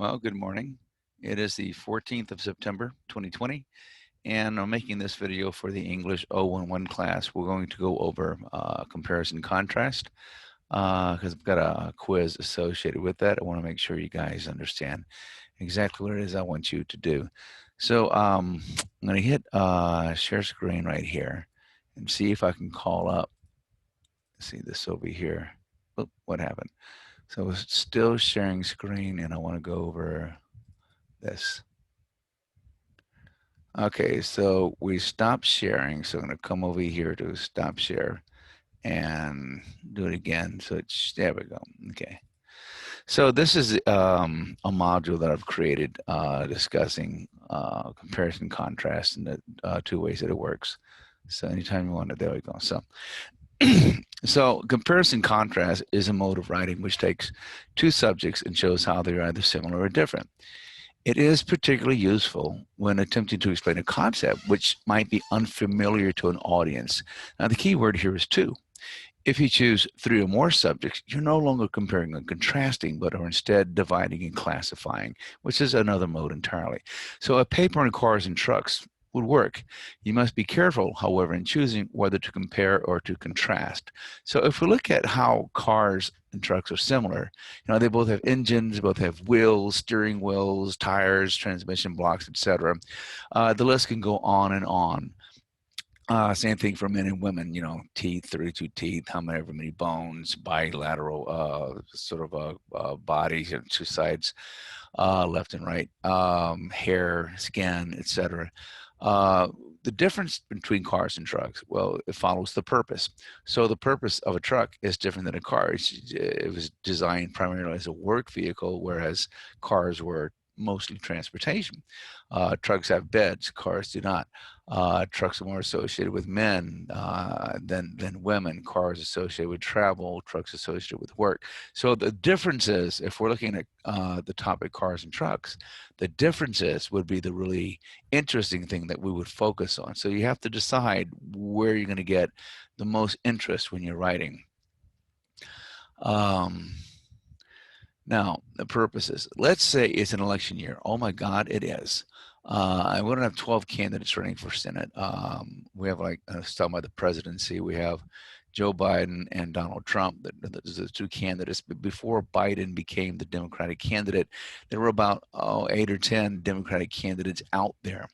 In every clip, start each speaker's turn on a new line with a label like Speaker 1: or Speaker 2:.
Speaker 1: Well, good morning. It is the 14th of September, 2020, and I'm making this video for the English 011 class. We're going to go over comparison contrast because I've got a quiz associated with that. I want to make sure you guys understand exactly what it is I want you to do. So I'm going to hit share screen right here and see if I can call up. See this over here. Oh, what happened? So it's still sharing screen, and I want to go over this. Okay, so we stopped sharing. So I'm going to come over here to stop share and do it again. So it's, there we go. Okay. So this is a module that I've created discussing comparison contrast and the two ways that it works. So anytime you want it, there we go. So, so comparison contrast is a mode of writing which takes two subjects and shows how they're either similar or different. It is particularly useful when attempting to explain a concept which might be unfamiliar to an audience. Now, the key word here is two. If you choose three or more subjects, you're no longer comparing and contrasting, but are instead dividing and classifying, which is another mode entirely. So a paper on cars and trucks would work. You must be careful, however, in choosing whether to compare or to contrast. So if we look at how cars and trucks are similar, they both have engines, both have wheels, steering wheels, tires, transmission blocks, etc. The list can go on and on. Same thing for men and women, teeth, 32 teeth, however many bones, bilateral sort of bodies, two sides, left and right, hair, skin, etc. The difference between cars and trucks, well, it follows the purpose. So the purpose of a truck is different than a car. It was designed primarily as a work vehicle, whereas cars were mostly transportation. Trucks have beds, cars do not. Trucks are more associated with men than women. Cars associated with travel, trucks associated with work. So the difference is, if we're looking at the topic cars and trucks, the differences would be the really interesting thing that we would focus on. So you have to decide where you're going to get the most interest when you're writing. Now, the purposes. Let's say it's an election year. Oh my God, it is. And we don't have 12 candidates running for Senate. We have, like, talking about the presidency, we have Joe Biden and Donald Trump. There's the two candidates. But before Biden became the Democratic candidate, there were about 8 or 10 Democratic candidates out there.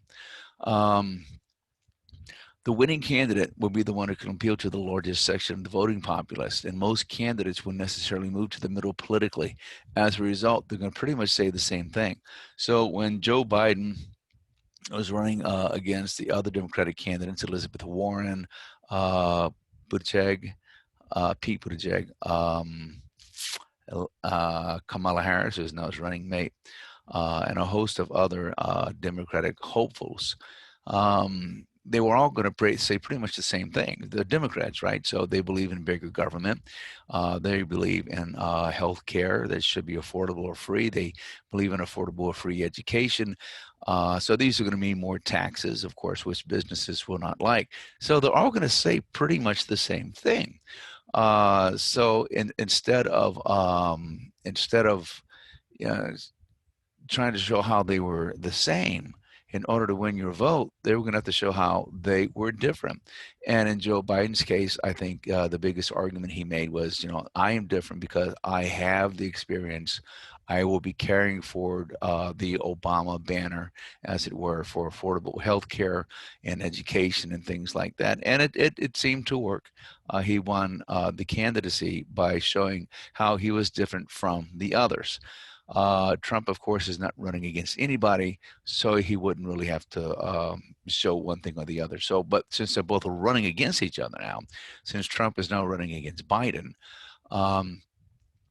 Speaker 1: The winning candidate will be the one who can appeal to the largest section of the voting populace, and most candidates will necessarily move to the middle politically. As a result, they're going to pretty much say the same thing. So when Joe Biden was running against the other Democratic candidates, Elizabeth Warren, Buttigieg, Pete Buttigieg, Kamala Harris, who's now his running mate, and a host of other Democratic hopefuls, they were all going to say pretty much the same thing. The Democrats, right? So they believe in bigger government. They believe in health care that should be affordable or free. They believe in affordable or free education. So these are going to mean more taxes, of course, which businesses will not like. So they're all going to say pretty much the same thing. So instead of trying to show how they were the same, in order to win your vote, they were going to have to show how they were different. And in Joe Biden's case, I think the biggest argument he made was, I am different because I have the experience. I will be carrying forward the Obama banner, as it were, for affordable health care and education and things like that. And it seemed to work. He won the candidacy by showing how he was different from the others. Trump, of course, is not running against anybody, so he wouldn't really have to show one thing or the other. So, but since they're both running against each other now, since Trump is now running against Biden,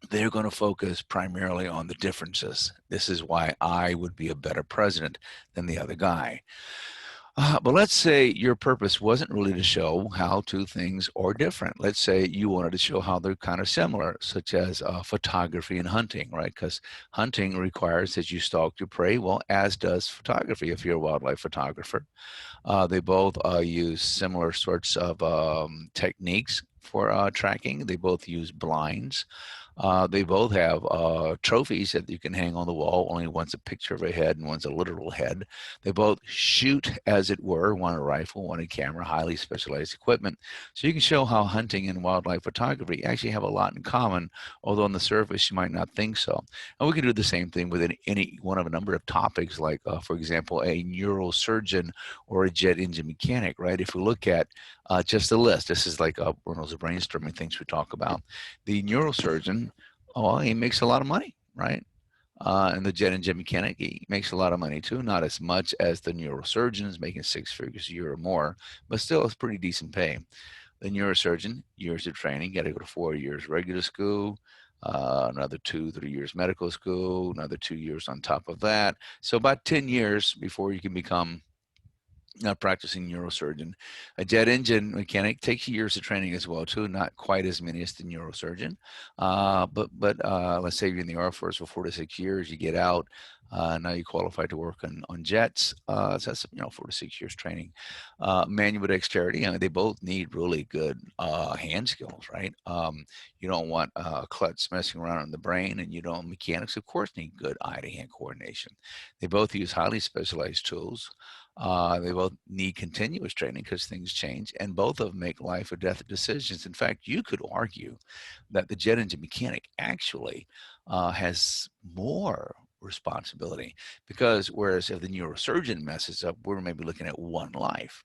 Speaker 1: they're going to focus primarily on the differences. This is why I would be a better president than the other guy. But let's say your purpose wasn't really to show how two things are different. Let's say you wanted to show how they're kind of similar, such as photography and hunting, right? Because hunting requires that you stalk your prey, well, as does photography if you're a wildlife photographer. They both use similar sorts of techniques for tracking. They both use blinds. They both have trophies that you can hang on the wall. Only one's a picture of a head and one's a literal head. They both shoot, as it were, one a rifle, one a camera, highly specialized equipment. So you can show how hunting and wildlife photography actually have a lot in common, although on the surface you might not think so. And we can do the same thing with any one of a number of topics, like, for example, a neurosurgeon or a jet engine mechanic, right? If we look at just a list, this is like one of those brainstorming things we talk about. The neurosurgeon, oh, he makes a lot of money, right? And the jet engine mechanic, he makes a lot of money too. Not as much as the neurosurgeon is making 6 figures a year or more, but still it's pretty decent pay. The neurosurgeon, years of training, got to go to 4 years regular school, another 2, 3 years medical school, another 2 years on top of that. So about 10 years before you can become a practicing neurosurgeon. A jet engine mechanic takes years of training as well too, not quite as many as the neurosurgeon. But let's say you're in the Air Force for 4 to 6 years, you get out. Now you qualify to work on jets. So that's 4 to 6 years training. Manual dexterity. I mean, they both need really good hand skills, right? You don't want klutz messing around in the brain, and you don't. Mechanics, of course, need good eye-to-hand coordination. They both use highly specialized tools. They both need continuous training because things change, and both of them make life or death decisions. In fact, you could argue that the jet engine mechanic actually has more responsibility, because whereas if the neurosurgeon messes up, we're maybe looking at one life.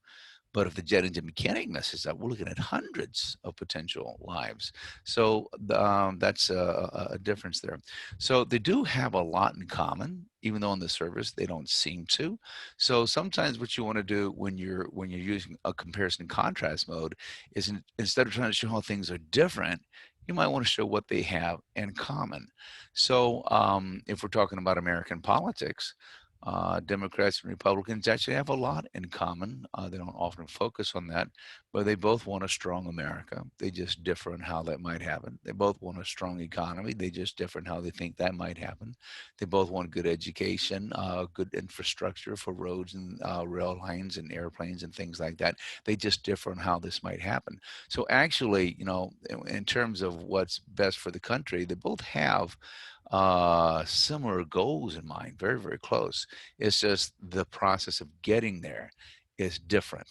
Speaker 1: But if the jet engine mechanic messes up, we're looking at hundreds of potential lives. So that's a difference there. So they do have a lot in common, even though in the service they don't seem to. So sometimes what you want to do when you're using a comparison and contrast mode is, instead of trying to show how things are different, you might want to show what they have in common. So if we're talking about American politics, Democrats and Republicans actually have a lot in common. They don't often focus on that, but they both want a strong America. They just differ on how that might happen. They both want a strong economy. They just differ on how they think that might happen. They both want good education, good infrastructure for roads and rail lines and airplanes and things like that. They just differ on how this might happen. So actually, in terms of what's best for the country, they both have similar goals in mind, very, very close. It's just the process of getting there is different.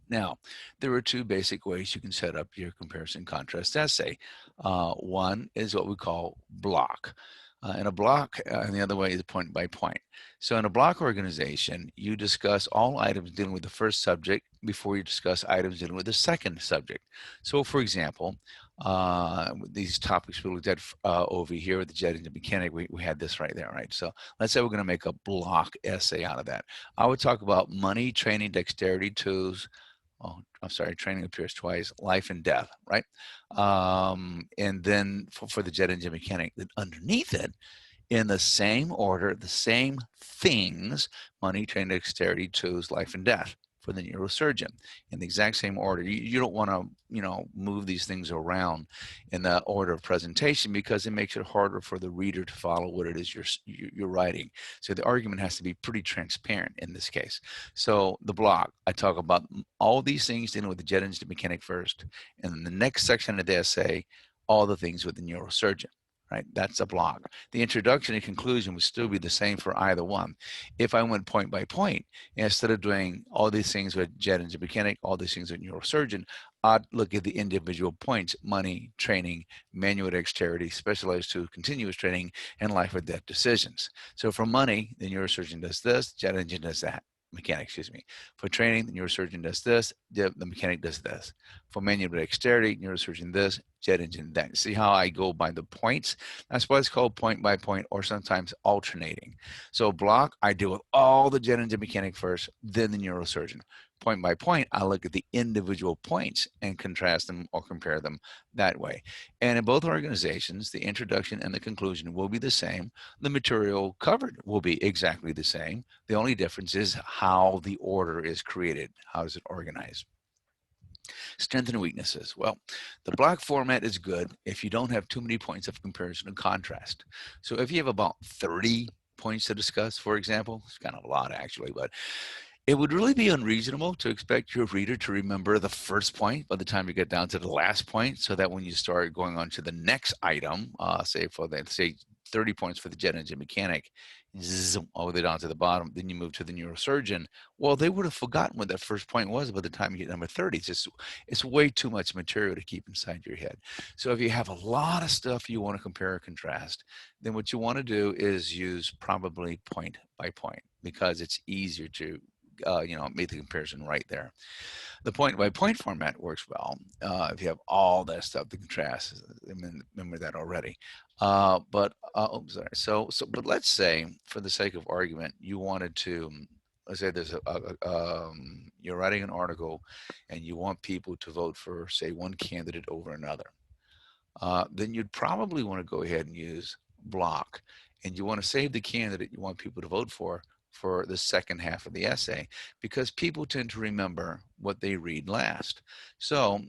Speaker 1: Now, there are two basic ways you can set up your comparison contrast essay. One is what we call block. And a block, and the other way is point by point. So in a block organization, you discuss all items dealing with the first subject before you discuss items dealing with the second subject. So for example, these topics we looked at over here with the jet engine mechanic, we had this right there, right? So let's say we're going to make a block essay out of that. I would talk about money, training, dexterity, tools. Oh, I'm sorry, training appears twice, life and death, right? And then for the jet engine mechanic, then underneath it, in the same order, the same things: money, training, dexterity, tools, life, and death for the neurosurgeon, in the exact same order. You don't want to, move these things around in the order of presentation, because it makes it harder for the reader to follow what it is you're writing. So the argument has to be pretty transparent in this case. So the block, I talk about all these things dealing with the jet engine mechanic first, and then the next section of the essay, all the things with the neurosurgeon. Right, that's a block. The introduction and conclusion would still be the same for either one. If I went point by point, instead of doing all these things with jet engine mechanic, all these things with neurosurgeon, I'd look at the individual points: money, training, manual dexterity, specialized to continuous training, and life or death decisions. So for money, the neurosurgeon does this, jet engine does that. Mechanic, excuse me. For training, the neurosurgeon does this, the mechanic does this. For manual dexterity, neurosurgeon this, jet engine that. See how I go by the points? That's why it's called point by point, or sometimes alternating. So block, I deal with all the jet engine mechanic first, then the neurosurgeon. Point by point, I look at the individual points and contrast them or compare them that way. And in both organizations, the introduction and the conclusion will be the same. The material covered will be exactly the same. The only difference is how the order is created. How is it organized? Strengths and weaknesses. Well, the block format is good if you don't have too many points of comparison and contrast. So if you have about 30 points to discuss, for example, it's kind of a lot actually, but It would really be unreasonable to expect your reader to remember the first point by the time you get down to the last point, so that when you start going on to the next item, say for the say 30 points for the jet engine mechanic, zoom, all the way down to the bottom, then you move to the neurosurgeon. Well, they would have forgotten what that first point was by the time you get number 30. It's way too much material to keep inside your head. So if you have a lot of stuff you want to compare or contrast, then what you want to do is use probably point by point, because it's easier to make the comparison right there. The point by point format works well if you have all that stuff to contrast. Remember that already. Sorry. But let's say, for the sake of argument, you wanted to. Let's say there's you're writing an article, and you want people to vote for, say, one candidate over another. Then you'd probably want to go ahead and use block, and you want to save the candidate you want people to vote for the second half of the essay, because people tend to remember what they read last. So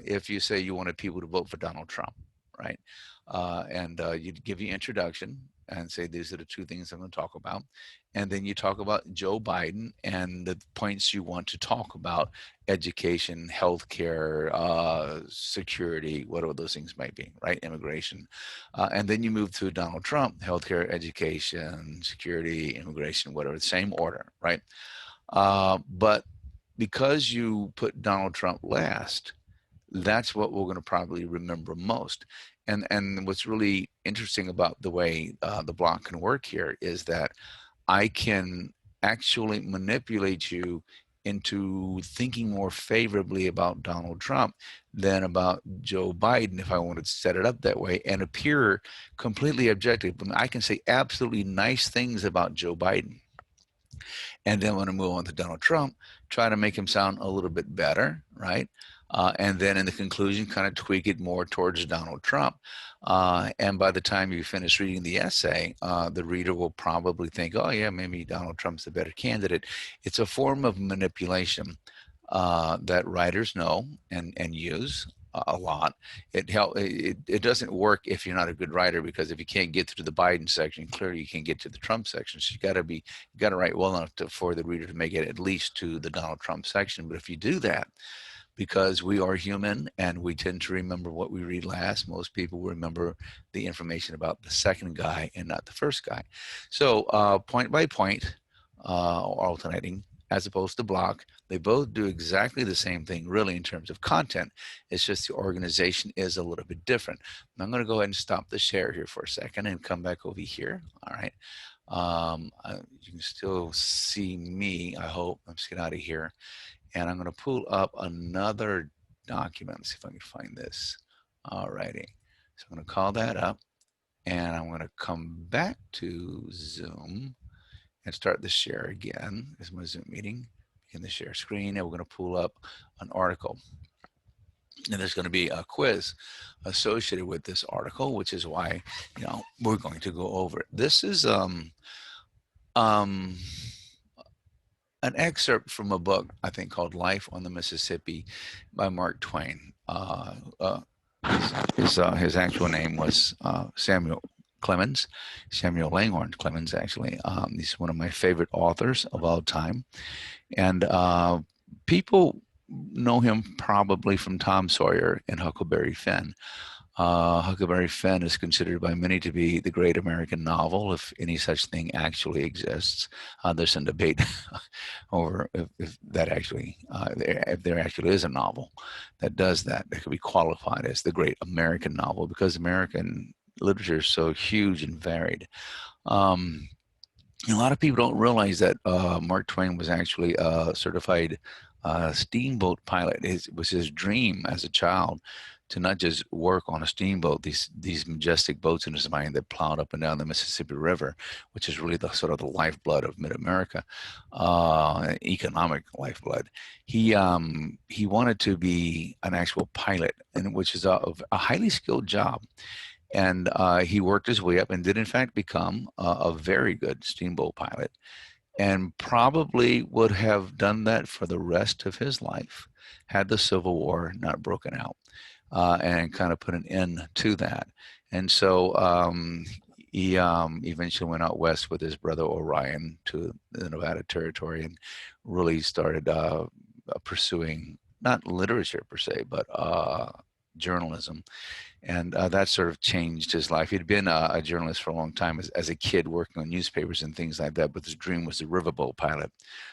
Speaker 1: if you say you wanted people to vote for Donald Trump, right? And you'd give your introduction and say, these are the two things I'm going to talk about. And then you talk about Joe Biden and the points you want to talk about: education, healthcare, security, whatever those things might be, right? Immigration. And then you move to Donald Trump: healthcare, education, security, immigration, whatever, the same order, right? But because you put Donald Trump last, that's what we're going to probably remember most. And what's really interesting about the way the block can work here is that I can actually manipulate you into thinking more favorably about Donald Trump than about Joe Biden, if I wanted to set it up that way and appear completely objective. I mean, I can say absolutely nice things about Joe Biden, and then when I move on to Donald Trump, try to make him sound a little bit better, right? And then in the conclusion, kind of tweak it more towards Donald Trump. And by the time you finish reading the essay, the reader will probably think, oh, yeah, maybe Donald Trump's the better candidate. It's a form of manipulation that writers know and use a lot. It doesn't work if you're not a good writer, because if you can't get through the Biden section, clearly you can't get to the Trump section. So you got to write well enough for the reader to make it at least to the Donald Trump section. But if you do that, because we are human and we tend to remember what we read last, most people remember the information about the second guy and not the first guy. So point by point, alternating, as opposed to block, they both do exactly the same thing, really, in terms of content. It's just the organization is a little bit different. I'm going to go ahead and stop the share here for a second and come back over here. All right. You can still see me, I hope. Let's get out of here. And I'm going to pull up another document. Let's see if I can find this. All righty. So I'm going to call that up, and I'm going to come back to Zoom and start the share again. This is my Zoom meeting. Begin the share screen, and we're going to pull up an article. And there's going to be a quiz associated with this article, which is why, we're going to go over it. This is an excerpt from a book, I think, called Life on the Mississippi by Mark Twain. His actual name was Samuel Langhorne Clemens, actually. He's one of my favorite authors of all time. And people know him probably from Tom Sawyer and Huckleberry Finn. Huckleberry Finn is considered by many to be the great American novel, if any such thing actually exists. There's some debate over if that actually, if there actually is a novel that does that could be qualified as the great American novel, because American literature is so huge and varied. A lot of people don't realize that Mark Twain was actually a certified steamboat pilot. It was his dream as a child to not just work on a steamboat, these majestic boats in his mind that plowed up and down the Mississippi River, which is really the sort of the lifeblood of mid-America, economic lifeblood. He wanted to be an actual pilot, and which is a highly skilled job. And he worked his way up and did in fact become a very good steamboat pilot, and probably would have done that for the rest of his life had the Civil War not broken out and kind of put an end to that. And so He eventually went out west with his brother Orion to the Nevada territory and really started pursuing not literature per se, but journalism. And that sort of changed his life. He'd been a journalist for a long time as a kid, working on newspapers and things like that. But his dream was a riverboat pilot.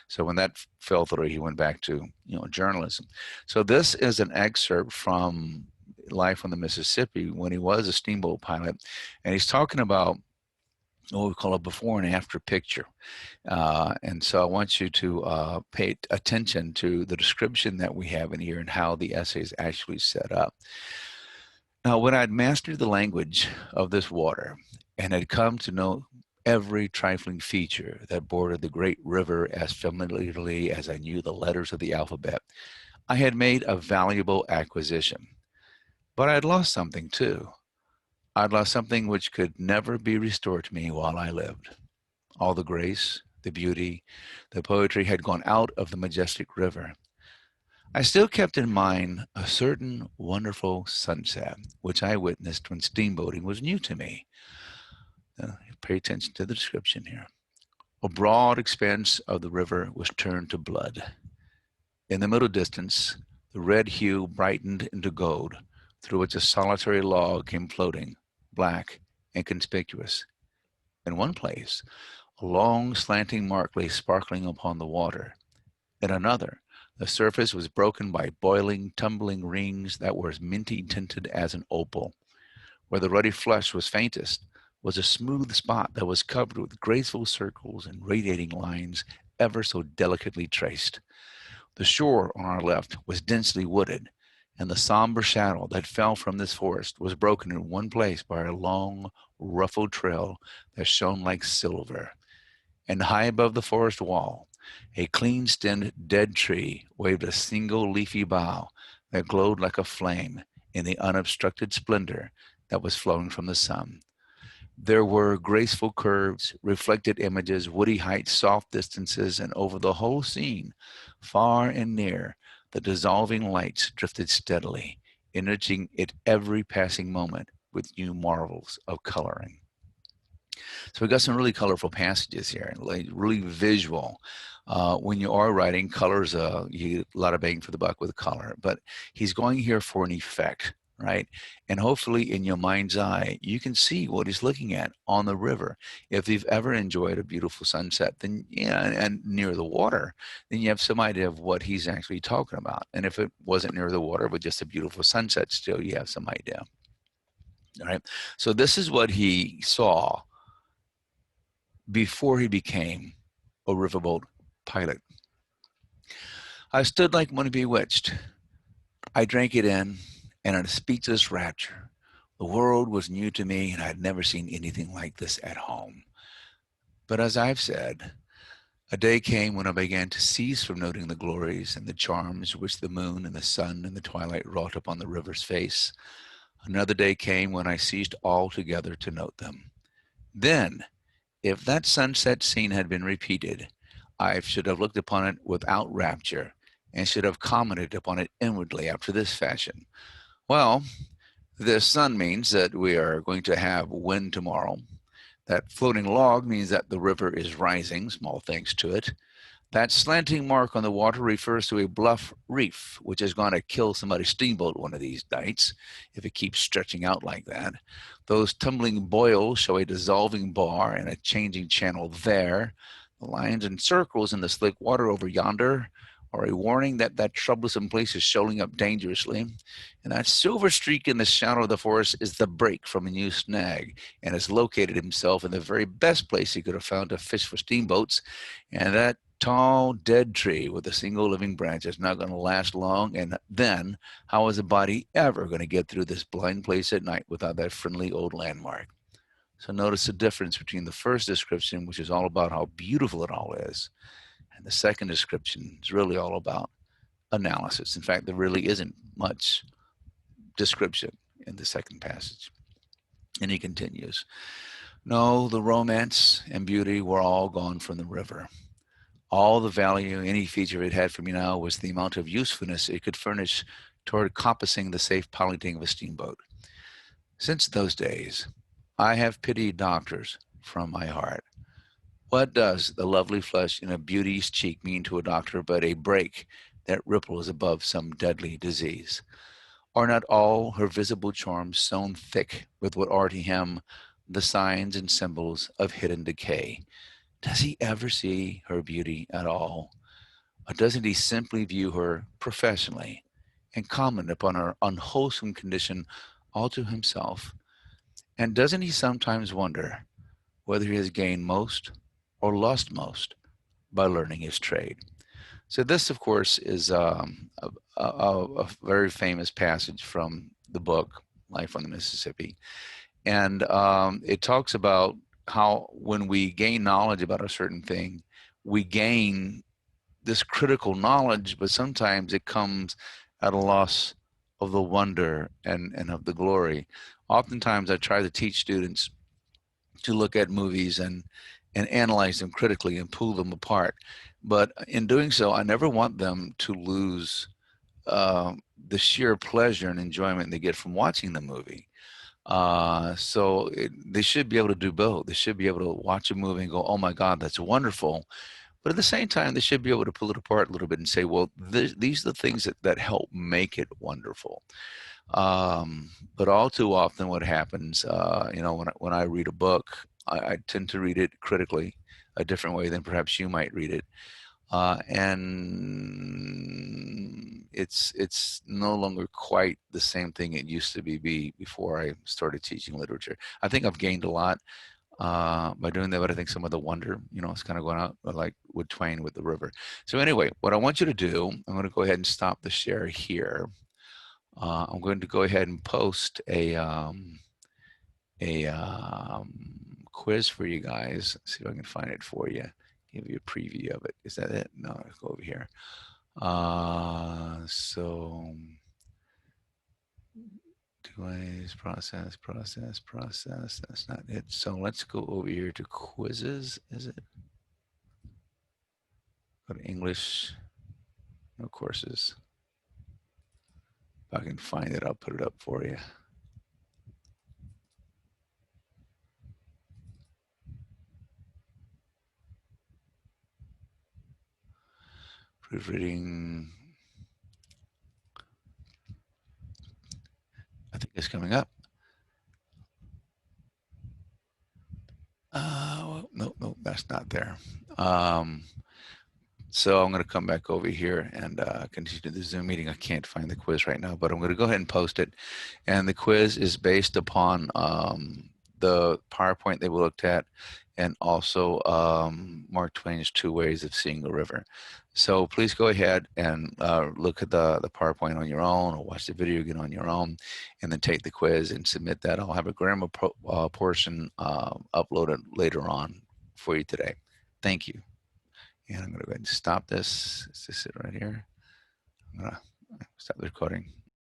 Speaker 1: So when that fell through, he went back to journalism. So this is an excerpt from Life on the Mississippi when he was a steamboat pilot, and he's talking about what we call a before and after picture. And so I want you to pay attention to the description that we have in here and how the essay is actually set up. Now, when I'd mastered the language of this water and had come to know every trifling feature that bordered the great river as familiarly as I knew the letters of the alphabet, I had made a valuable acquisition. But I had lost something too. I'd lost something which could never be restored to me while I lived. All the grace, the beauty, the poetry had gone out of the majestic river. I still kept in mind a certain wonderful sunset, which I witnessed when steamboating was new to me. Pay attention to the description here. A broad expanse of the river was turned to blood. In the middle distance, the red hue brightened into gold, through which a solitary log came floating, black and conspicuous. In one place, a long slanting mark lay sparkling upon the water. In another, the surface was broken by boiling, tumbling rings that were as minty tinted as an opal. Where the ruddy flush was faintest was a smooth spot that was covered with graceful circles and radiating lines ever so delicately traced. The shore on our left was densely wooded, and the somber shadow that fell from this forest was broken in one place by a long, ruffled trail that shone like silver. And high above the forest wall, a clean-stemmed dead tree waved a single leafy bough that glowed like a flame in the unobstructed splendor that was flowing from the sun. There were graceful curves, reflected images, woody heights, soft distances, and over the whole scene, far and near, the dissolving lights drifted steadily, enriching it every passing moment with new marvels of coloring. So we got some really colorful passages here, like really visual. When you are writing, colors, you get a lot of bang for the buck with color, but he's going here for an effect, right? And hopefully in your mind's eye, you can see what he's looking at on the river. If you've ever enjoyed a beautiful sunset, then yeah, and near the water, then you have some idea of what he's actually talking about. And if it wasn't near the water, but just a beautiful sunset, still you have some idea. All right. So this is what he saw before he became a riverboat pilot. I stood like one bewitched. I drank it in, and in a speechless rapture, the world was new to me, and I had never seen anything like this at home. But as I've said, a day came when I began to cease from noting the glories and the charms which the moon and the sun and the twilight wrought upon the river's face. Another day came when I ceased altogether to note them. Then, if that sunset scene had been repeated, I should have looked upon it without rapture and should have commented upon it inwardly after this fashion. Well, the sun means that we are going to have wind tomorrow. That floating log means that the river is rising, small thanks to it. That slanting mark on the water refers to a bluff reef, which is going to kill somebody's steamboat one of these nights if it keeps stretching out like that. Those tumbling boils show a dissolving bar and a changing channel there. The lines and circles in the slick water over yonder are a warning that that troublesome place is shoaling up dangerously. And that silver streak in the shadow of the forest is the break from a new snag, and has located himself in the very best place he could have found to fish for steamboats. And that tall, dead tree with a single living branch is not going to last long. And then, how is a body ever going to get through this blind place at night without that friendly old landmark? So notice the difference between the first description, which is all about how beautiful it all is, and the second description is really all about analysis. In fact, there really isn't much description in the second passage. And he continues, no, the romance and beauty were all gone from the river. All the value any feature it had for me now was the amount of usefulness it could furnish toward compassing the safe piloting of a steamboat. Since those days, I have pitied doctors from my heart. What does the lovely flush in a beauty's cheek mean to a doctor but a break that ripples above some deadly disease? Are not all her visible charms sewn thick with what are to him the signs and symbols of hidden decay? Does he ever see her beauty at all? Or doesn't he simply view her professionally and comment upon her unwholesome condition all to himself? And doesn't he sometimes wonder whether he has gained most or lost most by learning his trade? So this, of course, is a very famous passage from the book Life on the Mississippi, and it talks about how when we gain knowledge about a certain thing, we gain this critical knowledge, but sometimes it comes at a loss of the wonder and of the glory. Oftentimes, I try to teach students to look at movies and analyze them critically and pull them apart. But in doing so, I never want them to lose the sheer pleasure and enjoyment they get from watching the movie. They should be able to do both. They should be able to watch a movie and go, "Oh my God, that's wonderful," but at the same time, they should be able to pull it apart a little bit and say, "Well, these are the things that help make it wonderful." But all too often, what happens, when I read a book, I tend to read it critically, a different way than perhaps you might read it, and it's no longer quite the same thing it used to be before I started teaching literature. I think I've gained a lot by doing that, but I think some of the wonder, it's kind of going out like with Twain with the river. So anyway, what I want you to do, I'm going to go ahead and stop the share here. I'm going to go ahead and post a quiz for you guys. Let's see if I can find it for you. Give you a preview of it. Is that it? No, let's go over here. So ways, process. That's not it. So let's go over here to quizzes. Is it? Go to English. No courses. If I can find it, I'll put it up for you. Proofreading. I think it's coming up. No, that's not there. So I'm going to come back over here and continue the Zoom meeting. I can't find the quiz right now, but I'm going to go ahead and post it. And the quiz is based upon the PowerPoint that we looked at and also Mark Twain's Two Ways of Seeing the River. So please go ahead and look at the PowerPoint on your own or watch the video again on your own and then take the quiz and submit that. I'll have a grammar portion uploaded later on for you today. Thank you. And I'm going to go ahead and stop this. Is this it right here? I'm going to stop the recording.